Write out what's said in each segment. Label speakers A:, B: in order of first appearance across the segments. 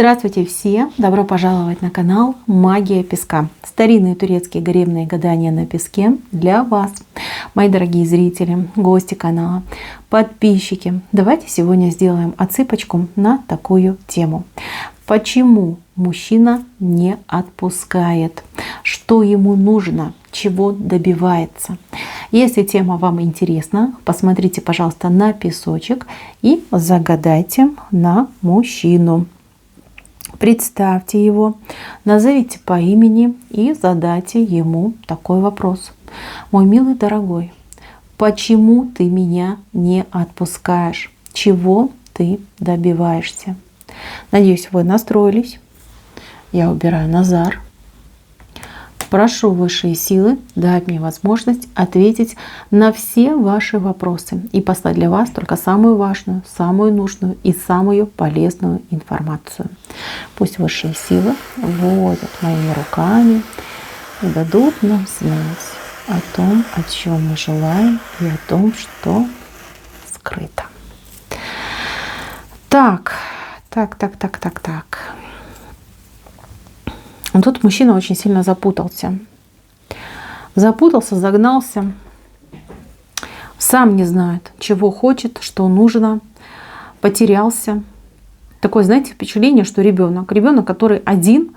A: Здравствуйте все! Добро пожаловать на канал Магия Песка. Старинные турецкие гаремные гадания на песке для вас, мои дорогие зрители, гости канала, подписчики. Давайте сегодня сделаем отсыпочку на такую тему. Почему мужчина не отпускает? Что ему нужно? Чего добивается? Если тема вам интересна, посмотрите, пожалуйста, на песочек и загадайте на мужчину. Представьте его, назовите по имени и задайте ему такой вопрос. Мой милый дорогой, почему ты меня не отпускаешь? Чего ты добиваешься? Надеюсь, вы настроились. Я убираю Назар. Прошу высшие силы дать мне возможность ответить на все ваши вопросы и послать для вас только самую важную, самую нужную и самую полезную информацию. Пусть высшие силы вводят моими руками и дадут нам знать о том, о чем мы желаем, и о том, что скрыто. Так. Тут мужчина очень сильно запутался. Загнался. Сам не знает, чего хочет, что нужно. Потерялся. Такое, знаете, впечатление, что ребенок, который один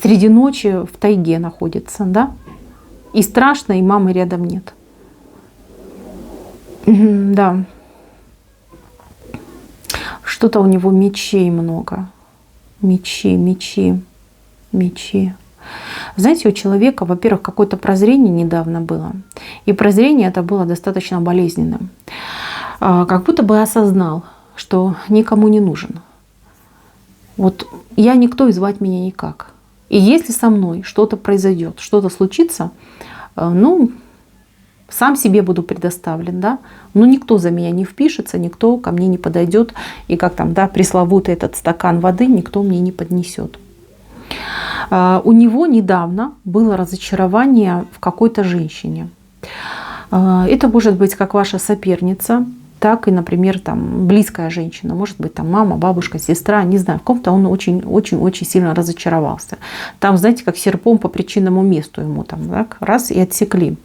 A: среди ночи в тайге находится, да? И страшно, и мамы рядом нет. Да. Что-то у него мечей много. Мечи. Знаете, у человека, во-первых, какое-то прозрение недавно было. И прозрение это было достаточно болезненным. Как будто бы осознал, что никому не нужен. Вот я никто, и звать меня никак. И если со мной что-то произойдет, что-то случится, сам себе буду предоставлен, да, но никто за меня не впишется, никто ко мне не подойдет, и как там, да, пресловутый этот стакан воды никто мне не поднесет. У него недавно было разочарование в какой-то женщине. Это может быть как ваша соперница, так и, например, там, близкая женщина. Может быть, там, мама, бабушка, сестра, не знаю. В ком-то он очень сильно разочаровался. Там, знаете, как серпом по причинному месту ему там, так, раз и отсекли.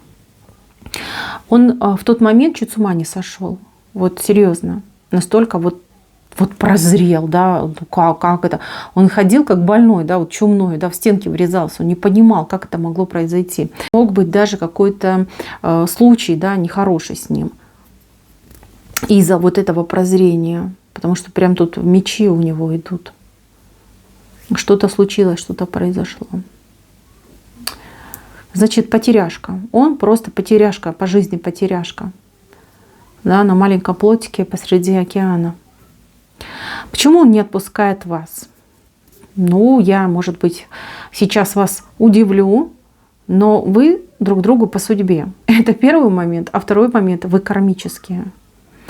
A: Он в тот момент чуть с ума не сошел. Вот серьезно. Настолько вот прозрел, да, как это. Он ходил как больной, да, вот чумной, да, в стенки врезался. Он не понимал, как это могло произойти. Мог быть даже какой-то случай, да, нехороший с ним. Из-за вот этого прозрения. Потому что прям тут мечи у него идут. Что-то случилось, что-то произошло. Значит, потеряшка. Он просто потеряшка, по жизни потеряшка. Да, на маленьком плотике посреди океана. Почему он не отпускает вас? Я, может быть, сейчас вас удивлю, но вы друг другу по судьбе. Это первый момент. А второй момент, вы кармические.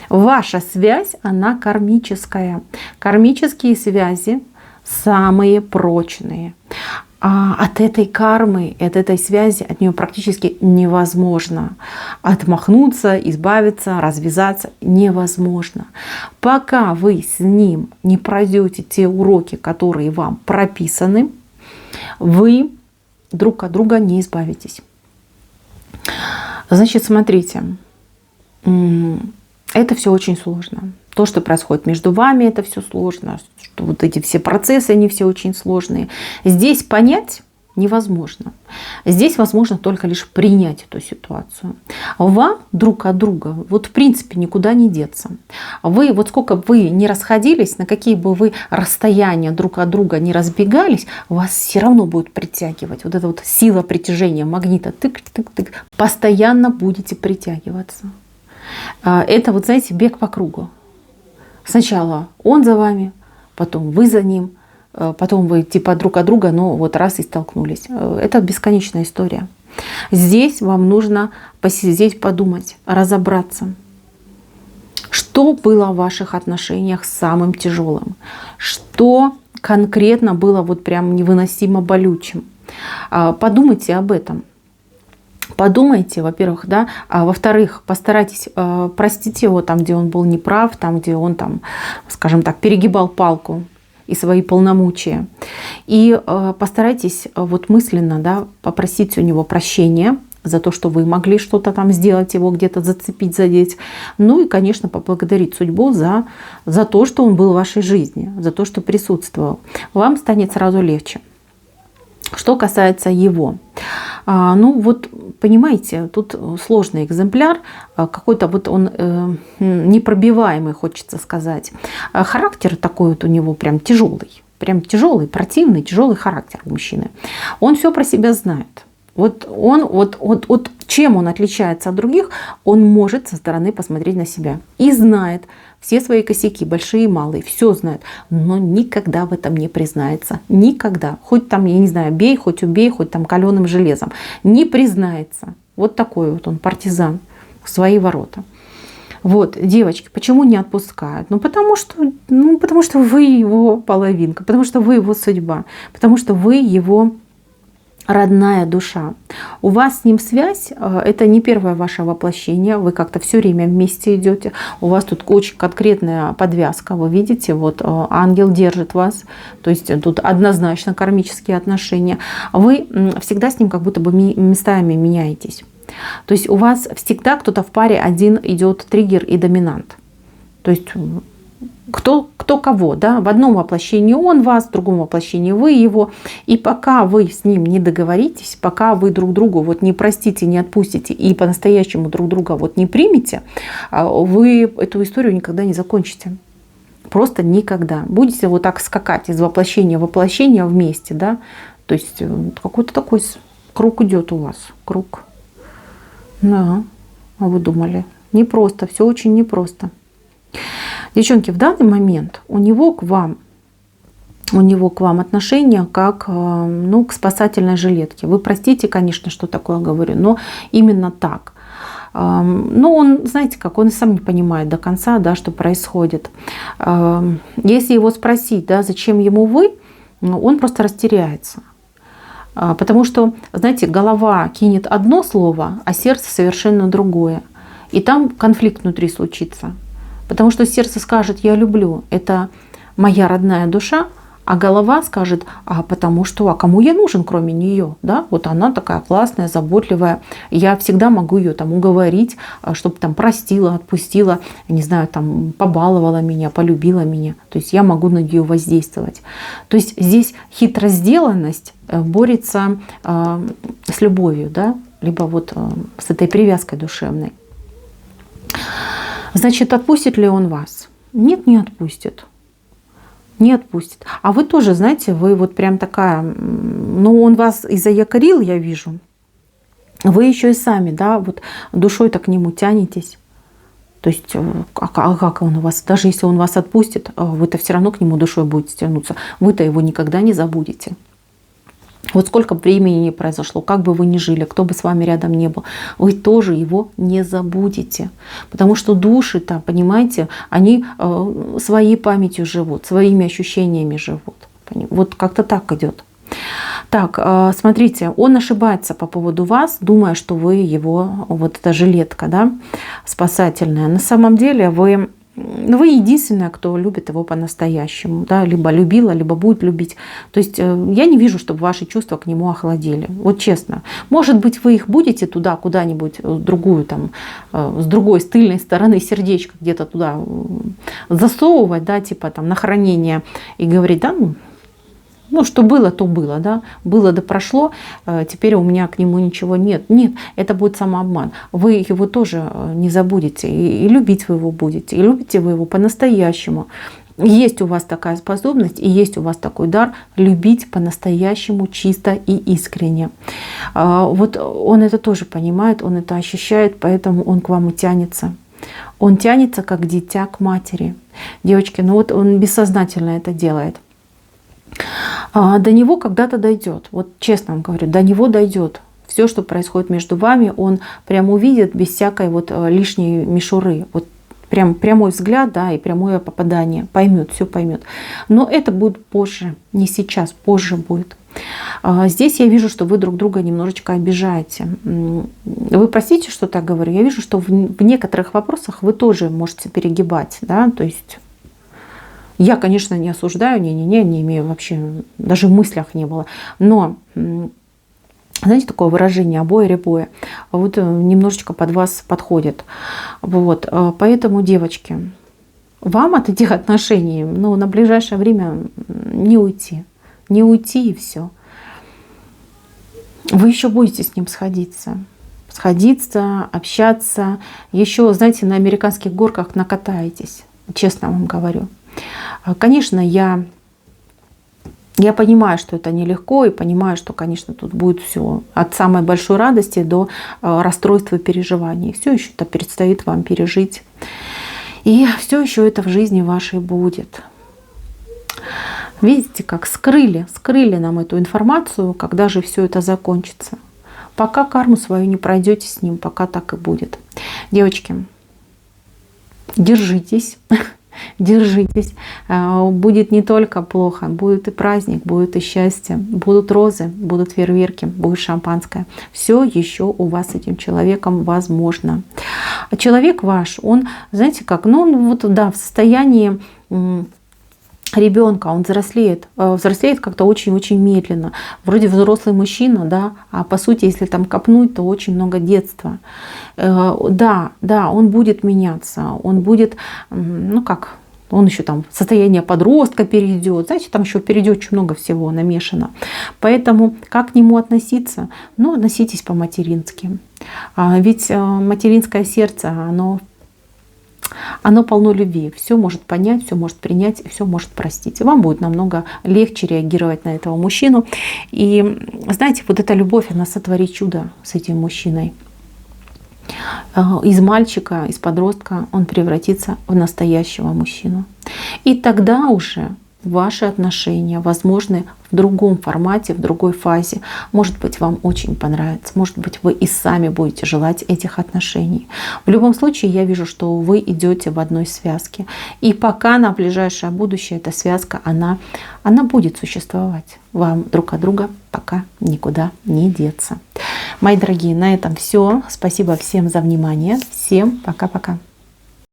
A: Ваша связь, она кармическая. Кармические связи самые прочные. А от этой кармы, от этой связи, от нее практически невозможно отмахнуться, избавиться, развязаться. Невозможно. Пока вы с ним не пройдете те уроки, которые вам прописаны, вы друг от друга не избавитесь. Значит, смотрите, это все очень сложно. То, что происходит между вами, это все сложно. Что вот эти все процессы, они все очень сложные. Здесь понять невозможно. Здесь возможно только лишь принять эту ситуацию. Вам друг от друга вот в принципе никуда не деться. Вы вот сколько вы не расходились, на какие бы вы расстояния друг от друга не разбегались, вас все равно будет притягивать. Вот эта вот сила притяжения магнита. Тык-тык-тык. Постоянно будете притягиваться. Это вот, знаете, бег по кругу. Сначала он за вами, потом вы за ним, потом вы типа друг от друга, но вот раз и столкнулись. Это бесконечная история. Здесь вам нужно посидеть, подумать, разобраться. Что было в ваших отношениях самым тяжелым? Что конкретно было вот прям невыносимо болючим? Подумайте об этом. Подумайте, во-первых, да, а во-вторых, постарайтесь простить его там, где он был неправ, там, где он там, скажем так, перегибал палку. и свои полномочия. И постарайтесь вот мысленно, да, попросить у него прощения за то, что вы могли что-то там сделать, его где-то зацепить, задеть. Ну и, конечно, поблагодарить судьбу за то, что он был в вашей жизни, за то, что присутствовал. Вам станет сразу легче. Что касается его. Ну вот, понимаете, тут сложный экземпляр, какой-то вот он непробиваемый, хочется сказать. Характер такой вот у него прям тяжелый, противный, тяжелый характер у мужчины. Он все про себя знает. Вот чем он отличается от других, он может со стороны посмотреть на себя и знает все свои косяки, большие и малые, все знает, но никогда в этом не признается. Никогда. Хоть там, я не знаю, бей, хоть убей, хоть там каленым железом. Не признается. Вот такой вот он партизан в свои ворота. Вот, девочки, почему не отпускают? Потому что вы его половинка, потому что вы его судьба, потому что вы его родная душа. У вас с ним связь, это не первое ваше воплощение, вы как-то все время вместе идете. У вас тут очень конкретная подвязка, вы видите, вот ангел держит вас, то есть тут однозначно кармические отношения. Вы всегда с ним как будто бы местами меняетесь. То есть у вас всегда кто-то в паре один идет триггер и доминант. То есть кто кого, да? В одном воплощении он вас, в другом воплощении вы его. И пока вы с ним не договоритесь, пока вы друг другу вот не простите, не отпустите и по-настоящему друг друга вот не примете, вы эту историю никогда не закончите. Просто никогда. Будете вот так скакать из воплощения в воплощение вместе, да? То есть какой-то такой круг идет у вас. Круг. Да, а вы думали? Непросто, все очень непросто. Девчонки, в данный момент у него к вам отношение как к спасательной жилетке. Вы простите, конечно, что такое говорю, но именно так. Но он, знаете как, он и сам не понимает до конца, да, что происходит. Если его спросить, да, зачем ему вы, он просто растеряется. Потому что, знаете, голова кинет одно слово, а сердце совершенно другое. И там конфликт внутри случится. Потому что сердце скажет «я люблю», это моя родная душа, а голова скажет потому что кому я нужен, кроме нее? Да? Вот она такая классная, заботливая, я всегда могу ее там уговорить, чтобы там простила, отпустила, не знаю, там побаловала меня, полюбила меня. То есть я могу на нее воздействовать. То есть здесь хитросделанность борется с любовью, да? Либо вот с этой привязкой душевной. Значит, отпустит ли он вас? Нет, не отпустит. Не отпустит. А вы тоже, знаете, вы вот прям такая, он вас и заякорил, я вижу. Вы еще и сами, да, вот душой-то к нему тянетесь. То есть, как он у вас, даже если он вас отпустит, вы-то все равно к нему душой будете тянуться. Вы-то его никогда не забудете. Вот сколько времени не произошло, как бы вы ни жили, кто бы с вами рядом не был, вы тоже его не забудете. Потому что души-то, понимаете, они своей памятью живут, своими ощущениями живут. Вот как-то так идет. Так, смотрите, он ошибается по поводу вас, думая, что вы его, вот эта жилетка, да, спасательная. На самом деле вы единственная, кто любит его по-настоящему, да, либо любила, либо будет любить. То есть я не вижу, чтобы ваши чувства к нему охладели. Вот честно. Может быть, вы их будете туда, куда-нибудь, другую, там, с другой, с тыльной стороны сердечко где-то туда засовывать, да, типа там на хранение и говорить, да, что было, то было, да, было да прошло, теперь у меня к нему ничего нет. Нет, это будет самообман. Вы его тоже не забудете, и любить вы его будете, и любите вы его по-настоящему. Есть у вас такая способность, и есть у вас такой дар любить по-настоящему, чисто и искренне. Вот он это тоже понимает, он это ощущает, поэтому он к вам и тянется. Он тянется, как дитя к матери. Девочки, вот он бессознательно это делает. До него когда-то дойдет. Вот честно вам говорю, до него дойдет. Все, что происходит между вами, он прям увидит без всякой вот лишней мишуры. Вот прям прямой взгляд, да, и прямое попадание. Поймет, все поймет. Но это будет позже, не сейчас, позже будет. Здесь я вижу, что вы друг друга немножечко обижаете. Вы простите, что так говорю. Я вижу, что в некоторых вопросах вы тоже можете перегибать, да, то есть Я, конечно, не осуждаю, не имею вообще, даже в мыслях не было. Но, знаете, такое выражение «обои-ребои» вот немножечко под вас подходит. Вот. Поэтому, девочки, вам от этих отношений на ближайшее время не уйти. Не уйти и все. Вы еще будете с ним сходиться, общаться. Еще, знаете, на американских горках накатаетесь, честно вам говорю. Конечно, я понимаю, что это нелегко, и понимаю, что, конечно, тут будет все от самой большой радости до расстройства и переживаний. Все еще это предстоит вам пережить. И все еще это в жизни вашей будет. Видите, как скрыли нам эту информацию, когда же все это закончится. Пока карму свою не пройдете с ним, пока так и будет. Девочки, держитесь. Держитесь. Будет не только плохо, будет и праздник, будет и счастье, будут розы, будут фейерверки, будет шампанское. Все еще у вас с этим человеком возможно. А человек ваш, он, знаете как, в состоянии ребенка, он взрослеет как-то очень-очень медленно. Вроде взрослый мужчина, да, а по сути, если там копнуть, то очень много детства. Да, он будет меняться, он будет, он еще там в состояние подростка перейдет, знаете, там еще впереди очень много всего намешано. Поэтому как к нему относиться? Относитесь по-матерински. Ведь материнское сердце, оно полно любви, все может понять, все может принять, все может простить. И вам будет намного легче реагировать на этого мужчину. И знаете, вот эта любовь, она сотворит чудо с этим мужчиной. Из мальчика, из подростка он превратится в настоящего мужчину. И тогда уже ваши отношения возможны в другом формате, в другой фазе. Может быть, вам очень понравится. Может быть, вы и сами будете желать этих отношений. В любом случае, я вижу, что вы идете в одной связке. И пока на ближайшее будущее эта связка, она будет существовать. Вам друг от друга пока никуда не деться. Мои дорогие, на этом все. Спасибо всем за внимание. Всем пока-пока.